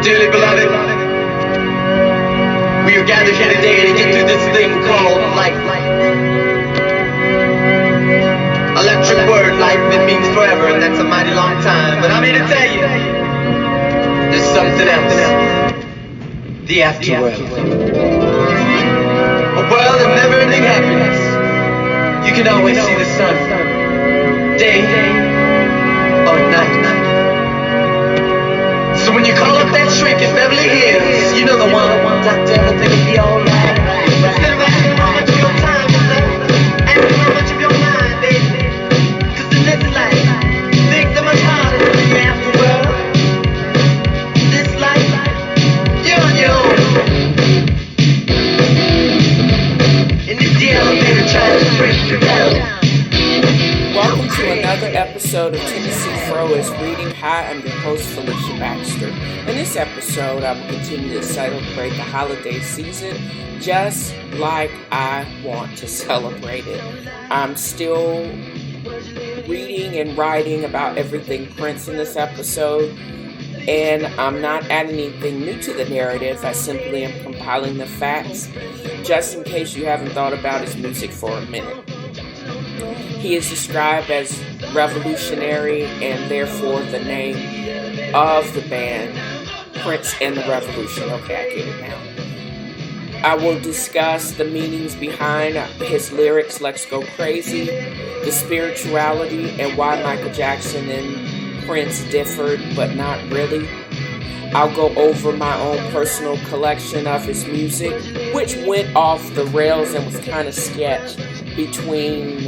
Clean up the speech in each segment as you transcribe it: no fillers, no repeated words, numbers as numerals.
Dearly beloved, we are gathered here today to get through this thing called life. Electric word, life, it means forever, and that's a mighty long time. But I'm here to tell you, there's something else. The afterworld. A world of never-ending happiness. You can always see the sun, day or night. So when you call up that shrink in Beverly Hills, you know the one, doctor, everything will be alright. Instead of asking how much of your time is left, ask how much of your mind, baby. Cause in this life, things are much harder than the afterworld. This life, you're on your own. In the elevator trying to break you down. Welcome to another episode of TNFro is Reading. Hi, I'm your host, Felicia Baxter. In this episode, I will continue to celebrate the holiday season just like I want to celebrate it. I'm still reading and writing about everything Prince in this episode, and I'm not adding anything new to the narrative. I simply am compiling the facts, just in case you haven't thought about his music for a minute. He is described as revolutionary, and therefore the name of the band, Prince and the Revolution. Okay, I get it now. I will discuss the meanings behind his lyrics, Let's Go Crazy, the spirituality, and why Michael Jackson and Prince differed, but not really. I'll go over my own personal collection of his music, which went off the rails and was kind of sketch between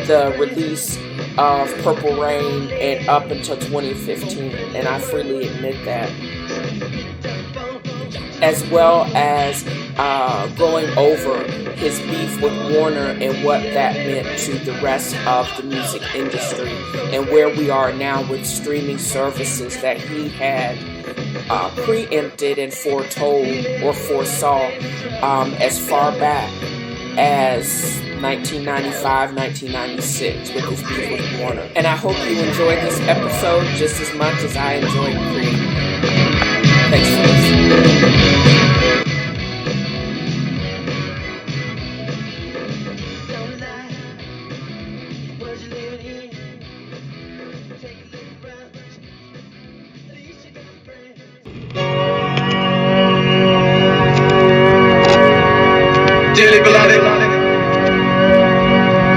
the release of Purple Rain and up until 2015, and I freely admit that. As well as going over his beef with Warner and what that meant to the rest of the music industry, and where we are now with streaming services that he had preempted and foretold or foresaw as far back as 1995, 1996 with his beef with Warner. And I hope you enjoyed this episode just as much as I enjoyed creating it. Thanks for listening. Dearly beloved,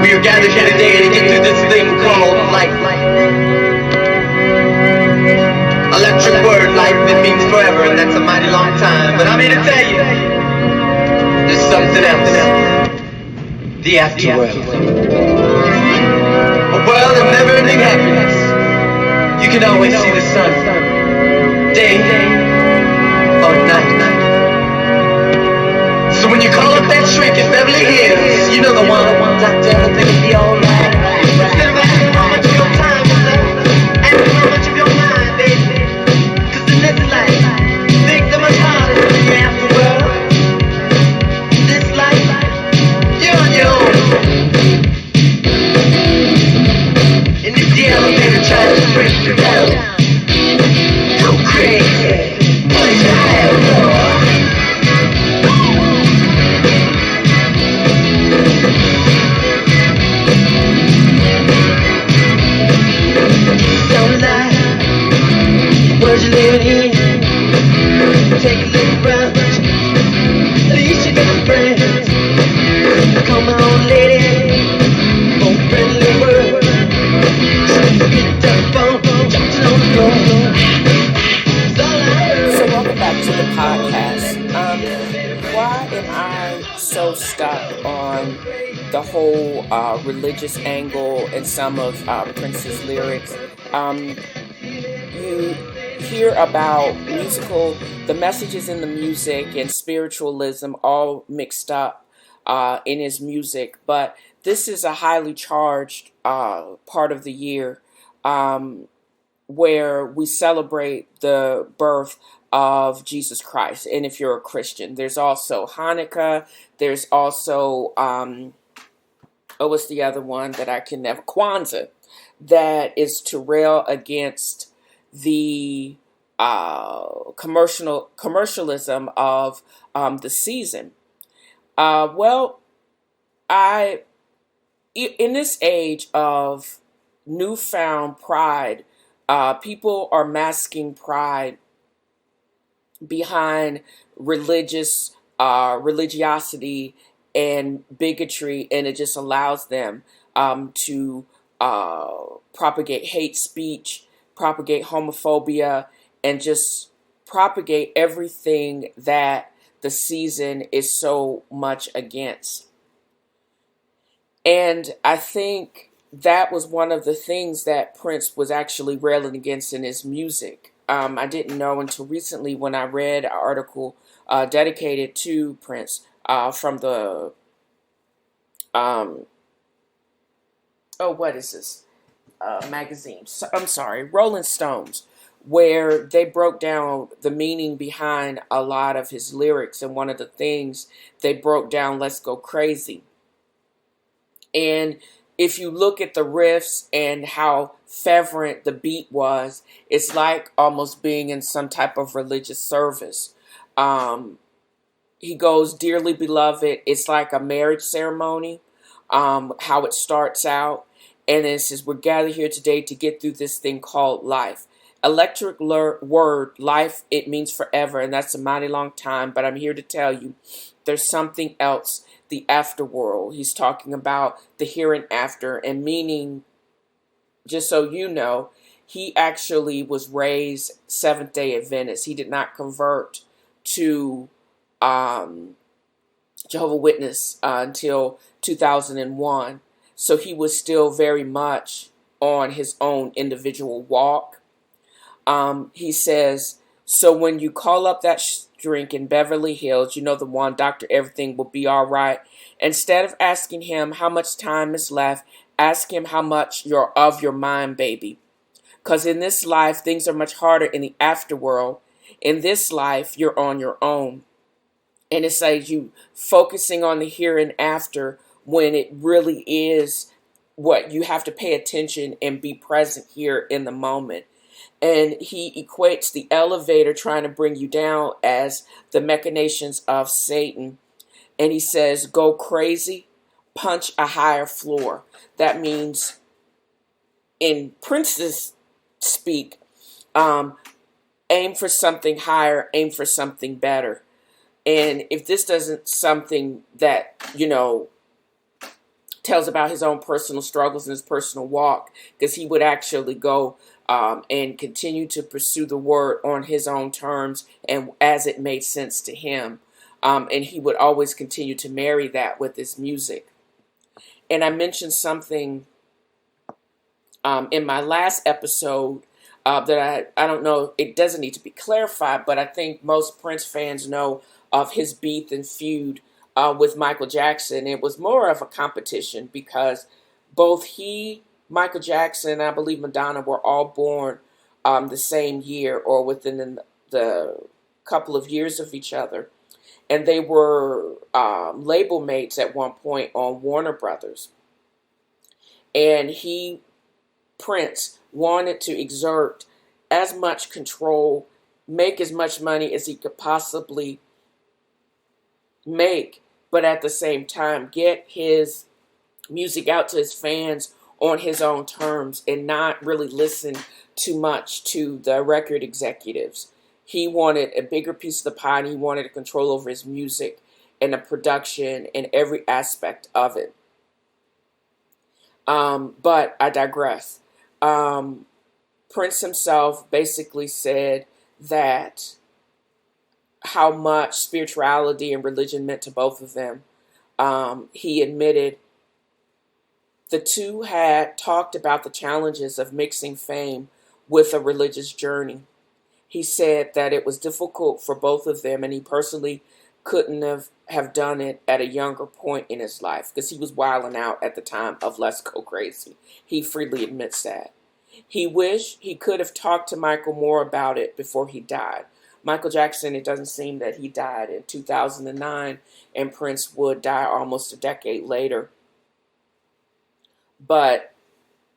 we are gathered here today to get through this thing called life. Electric word, life, it means forever, and that's a mighty long time. But I'm here to tell you, there's something else. The afterworld. A world of never-ending happiness. You can always see the sun, day or night. So when you call up that shrink in Beverly Hills, you know the one, doctor, everything will be alright. Instead of asking how much of your time is left, ask how much of your mind, baby. Cause in this life, things are much harder than the afterworld. This life, you're on your own. And if the elevator tries to break you down, go crazy, put your hands up. World you're living in, take a little brunch, at least you got some friends. Come on, lady, on friendly world. Get that phone, jumping on the floor. So welcome back to the podcast. Why am I so stuck on the whole religious angle and some of Prince's lyrics? You hear about the messages in the music and spiritualism all mixed up in his music, but this is a highly charged part of the year where we celebrate the birth of Jesus Christ. And if you're a Christian, there's also Hanukkah, there's also what's the other one that I can never, Kwanzaa, that is to rail against the commercialism of the season. Well, I in this age of newfound pride, people are masking pride behind religiosity and bigotry, and it just allows them to propagate hate speech, propagate homophobia, and just propagate everything that the season is so much against. And I think that was one of the things that Prince was actually railing against in his music. I didn't know until recently when I read an article dedicated to Prince from the, what is this magazine? So, I'm sorry, Rolling Stones, where they broke down the meaning behind a lot of his lyrics. And one of the things they broke down, "Let's Go Crazy." And if you look at the riffs and how fervent the beat was, it's like almost being in some type of religious service. He goes, "Dearly beloved," it's like a marriage ceremony, how it starts out. And it says, "We're gathered here today to get through this thing called life." Electric word, life, it means forever, and that's a mighty long time. But I'm here to tell you, there's something else, the afterworld. He's talking about the here and after, and meaning, just so you know, he actually was raised Seventh-day Adventist. He did not convert to Jehovah's Witness until 2001. So he was still very much on his own individual walk. He says, "So when you call up that drink in Beverly Hills, you know the one, Dr. Everything will be all right. Instead of asking him how much time is left, ask him how much you're of your mind, baby. Because in this life, things are much harder in the afterworld. In this life, you're on your own." And it says you focusing on the here and after when it really is what you have to pay attention and be present here in the moment. And he equates the elevator trying to bring you down as the machinations of Satan. And he says, "Go crazy, punch a higher floor." That means, in Prince's speak, aim for something higher, aim for something better. And if this doesn't something that, tells about his own personal struggles and his personal walk, because he would actually go and continue to pursue the word on his own terms and as it made sense to him. And he would always continue to marry that with his music. And I mentioned something in my last episode that I don't know, it doesn't need to be clarified, but I think most Prince fans know of his beef and feud with Michael Jackson. It was more of a competition because both Michael Jackson, and I believe Madonna were all born the same year or within the couple of years of each other. And they were label mates at one point on Warner Brothers. And Prince, wanted to exert as much control, make as much money as he could possibly make, but at the same time get his music out to his fans on his own terms and not really listen too much to the record executives. He wanted a bigger piece of the pie, and he wanted control over his music and the production and every aspect of it. But I digress. Prince himself basically said that how much spirituality and religion meant to both of them. He admitted the two had talked about the challenges of mixing fame with a religious journey. He said that it was difficult for both of them, and he personally couldn't have done it at a younger point in his life because he was wilding out at the time of Let's Go Crazy. He freely admits that. He wished he could have talked to Michael more about it before he died. Michael Jackson, it doesn't seem that he died in 2009, and Prince would die almost a decade later. But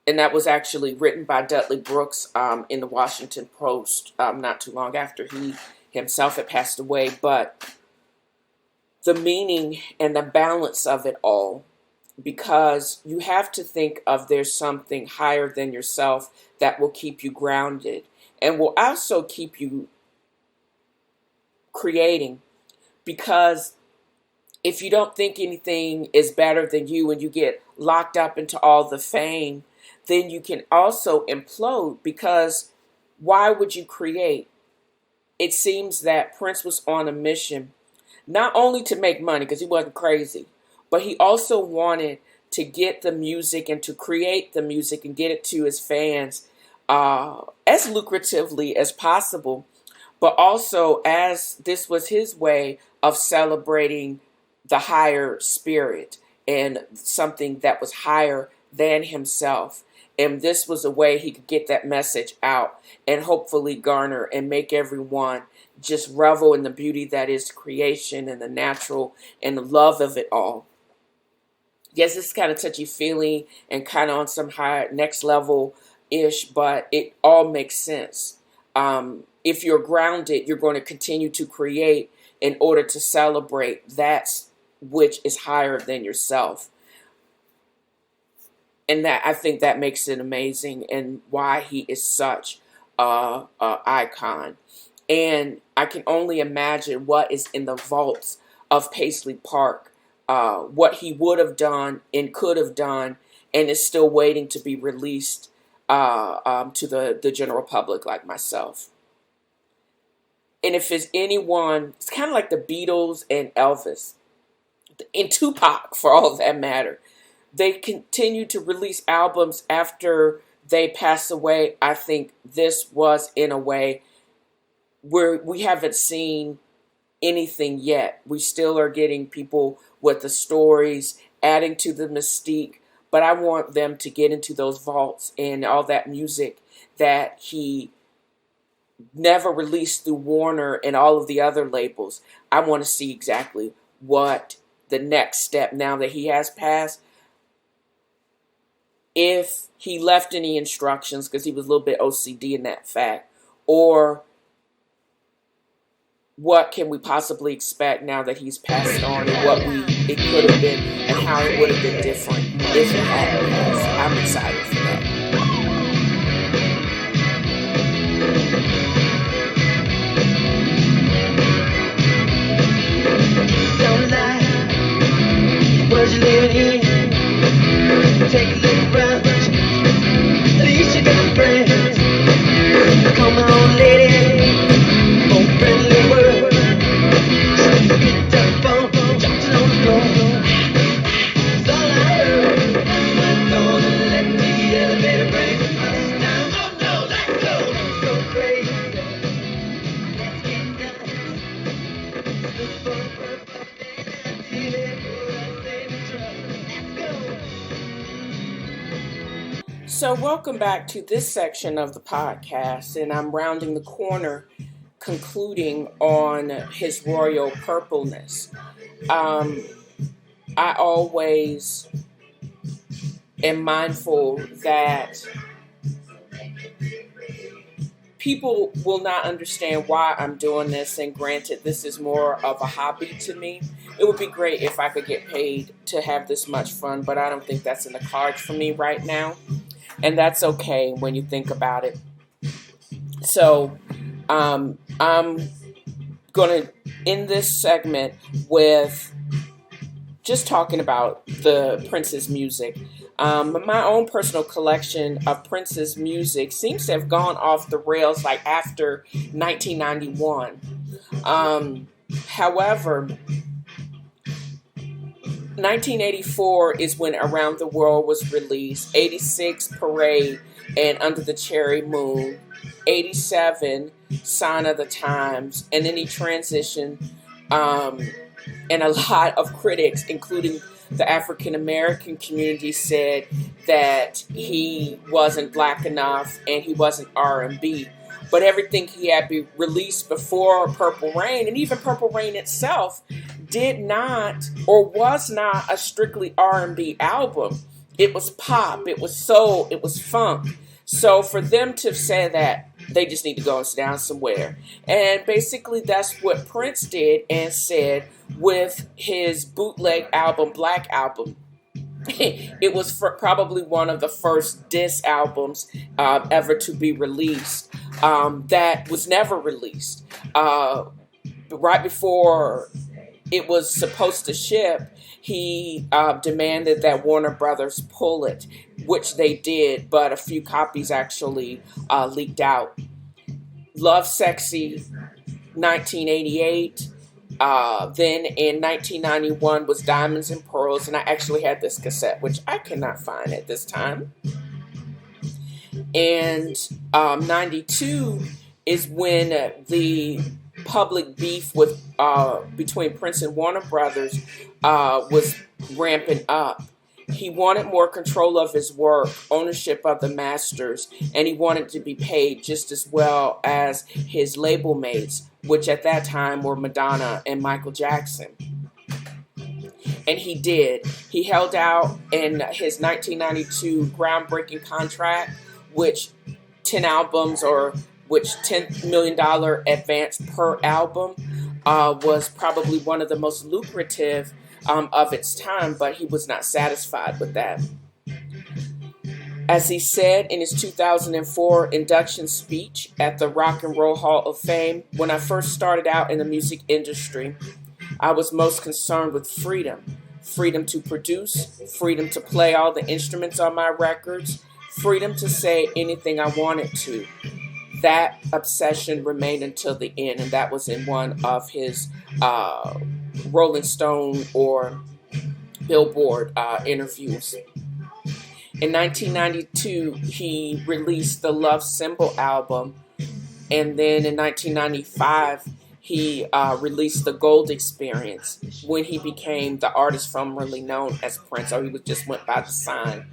And that was actually written by Dudley Brooks in the Washington Post not too long after he himself had passed away. But the meaning and the balance of it all, because you have to think of there's something higher than yourself that will keep you grounded and will also keep you creating. Because if you don't think anything is better than you and you get locked up into all the fame, then you can also implode, because why would you create? It seems that Prince was on a mission, not only to make money, because he wasn't crazy, but he also wanted to get the music and to create the music and get it to his fans as lucratively as possible. But also, as this was his way of celebrating the higher spirit and something that was higher than himself. And this was a way he could get that message out and hopefully garner and make everyone just revel in the beauty that is creation and the natural and the love of it all. Yes, it's kind of touchy-feely and kind of on some high next level-ish, but it all makes sense. If you're grounded, you're going to continue to create in order to celebrate that which is higher than yourself. And that, I think that makes it amazing and why he is such a icon. And I can only imagine what is in the vaults of Paisley Park, what he would have done and could have done, and is still waiting to be released to the general public like myself. And if it's anyone, it's kind of like the Beatles and Elvis and Tupac, for all that matter. They continue to release albums after they pass away. I think this was, in a way, where we haven't seen anything yet. We still are getting people with the stories, adding to the mystique. But I want them to get into those vaults and all that music that he never released through Warner and all of the other labels. I want to see exactly what the next step, now that he has passed, if he left any instructions, because he was a little bit OCD in that fact, or what can we possibly expect now that he's passed on, and what it could have been and how it would have been different if it had been. I'm excited for that. Don't lie, what you living in? Take a look around, at least you got friends. Come on, lady, more friendly world. So you get that phone, jumping on the floor. It's all I heard. I'm gonna let the elevator bring us down. Oh no, let's go crazy. Let's get nuts. Look for a perfect day and feel it. So welcome back to this section of the podcast, and I'm rounding the corner, concluding on his royal purpleness. I always am mindful that people will not understand why I'm doing this, and granted, this is more of a hobby to me. It would be great if I could get paid to have this much fun, but I don't think that's in the cards for me right now. And that's okay when you think about it. So I'm going to end this segment with just talking about the Prince's music. My own personal collection of Prince's music seems to have gone off the rails like after 1991. However, 1984 is when Around the World was released, 86 Parade and Under the Cherry Moon, 87 Sign of the Times, and then he transitioned, and a lot of critics, including the African American community, said that he wasn't black enough and he wasn't R&B. But everything he had released before Purple Rain, and even Purple Rain itself, did not or was not a strictly R&B album. It was pop, it was soul, it was funk. So for them to say that, they just need to go and sit down somewhere. And basically that's what Prince did and said with his bootleg album, Black Album. It was probably one of the first diss albums ever to be released that was never released. Right before it was supposed to ship, he demanded that Warner Brothers pull it, which they did, but a few copies actually leaked out. Love Sexy, 1988. Then in 1991 was Diamonds and Pearls, and I actually had this cassette, which I cannot find at this time. And 92 is when the public beef with between Prince and Warner Brothers was ramping up. He wanted more control of his work, ownership of the masters, and he wanted to be paid just as well as his label mates, which at that time were Madonna and Michael Jackson. And he did. He held out in his 1992 groundbreaking contract, which 10 albums or which $10 million advance per album was probably one of the most lucrative of its time, but he was not satisfied with that. As he said in his 2004 induction speech at the Rock and Roll Hall of Fame, when I first started out in the music industry, I was most concerned with freedom. Freedom to produce, freedom to play all the instruments on my records, freedom to say anything I wanted to. That obsession remained until the end, and that was in one of his Rolling Stone or Billboard interviews. In 1992, he released the Love Symbol album, and then in 1995, he released the Gold Experience when he became the artist formerly known as Prince, or he just went by the sign.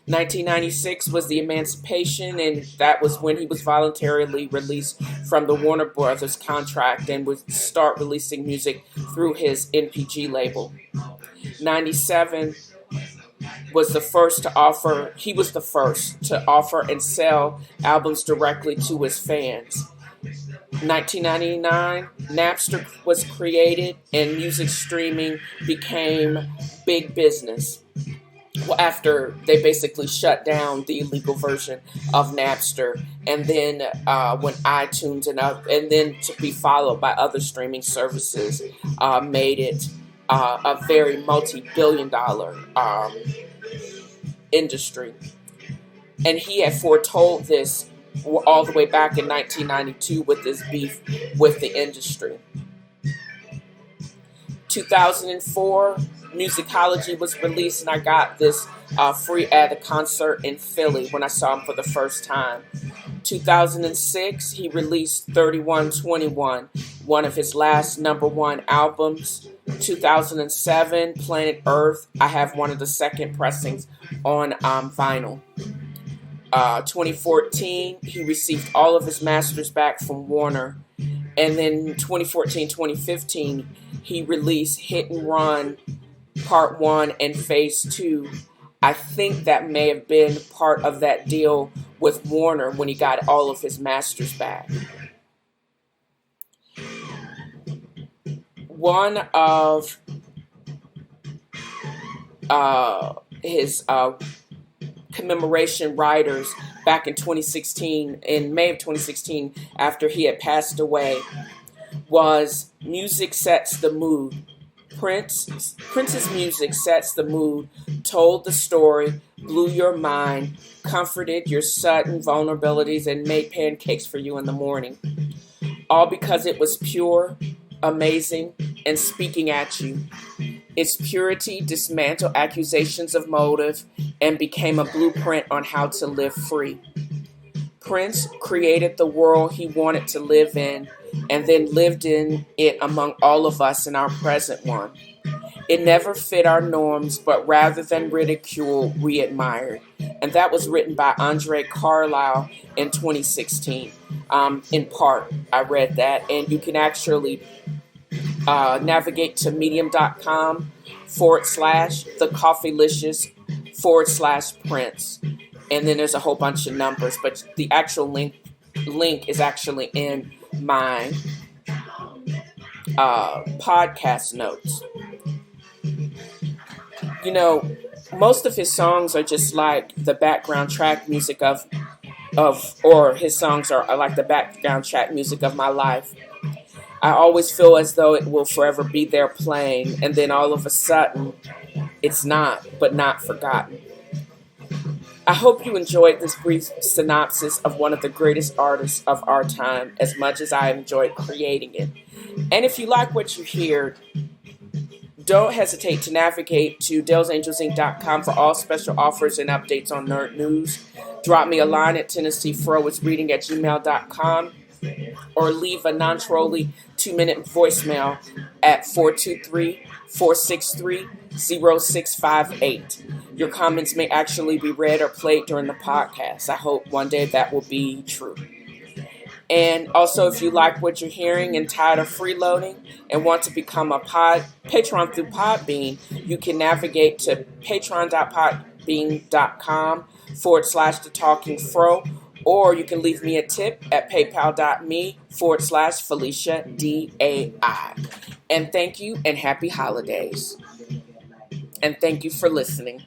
1996 was the Emancipation, and that was when he was voluntarily released from the Warner Brothers contract and would start releasing music through his NPG label. 97 was the first to offer, he was the first to offer and sell albums directly to his fans. 1999, Napster was created and music streaming became big business. Well, after they basically shut down the illegal version of Napster, and then when iTunes and then to be followed by other streaming services made it a very multi-billion-dollar industry. And he had foretold this all the way back in 1992 with his beef with the industry. 2004, Musicology was released, and I got this free at a concert in Philly when I saw him for the first time. 2006, he released 3121, one of his last number one albums. 2007, Planet Earth, I have one of the second pressings on vinyl. 2014, he received all of his masters back from Warner. And then 2014-2015, he released Hit and Run Part 1 and Phase 2. I think that may have been part of that deal with Warner when he got all of his masters back. One of his commemoration writers back in 2016, in May of 2016, after he had passed away, was music sets the mood. Prince's music sets the mood, told the story, blew your mind, comforted your sudden vulnerabilities, and made pancakes for you in the morning. All because it was pure, amazing, and speaking at you. Its purity dismantled accusations of motive and became a blueprint on how to live free. Prince created the world he wanted to live in and then lived in it among all of us in our present one. It never fit our norms, but rather than ridicule, we admired. And that was written by Andre Carlisle in 2016. In part, I read that, and you can actually navigate to medium.com/thecoffelicious /Prince. And then there's a whole bunch of numbers, but the actual link is actually in my podcast notes. You know, most of his songs are just like the background track music or his songs are like the background track music of my life. I always feel as though it will forever be there playing, and then all of a sudden, it's not, but not forgotten. I hope you enjoyed this brief synopsis of one of the greatest artists of our time as much as I enjoyed creating it. And if you like what you hear, don't hesitate to navigate to DalesAngelsInc.com for all special offers and updates on nerd news. Drop me a line at TennesseeFroisReading@gmail.com or leave a non-trolly 2-minute voicemail at 423-463-0658. Your comments may actually be read or played during the podcast. I hope one day that will be true. And also, if you like what you're hearing and tired of freeloading and want to become a patron through Podbean, you can navigate to patreon.podbean.com/thetalkingfro, or you can leave me a tip at paypal.me/FeliciaDAI. And thank you and happy holidays. And thank you for listening.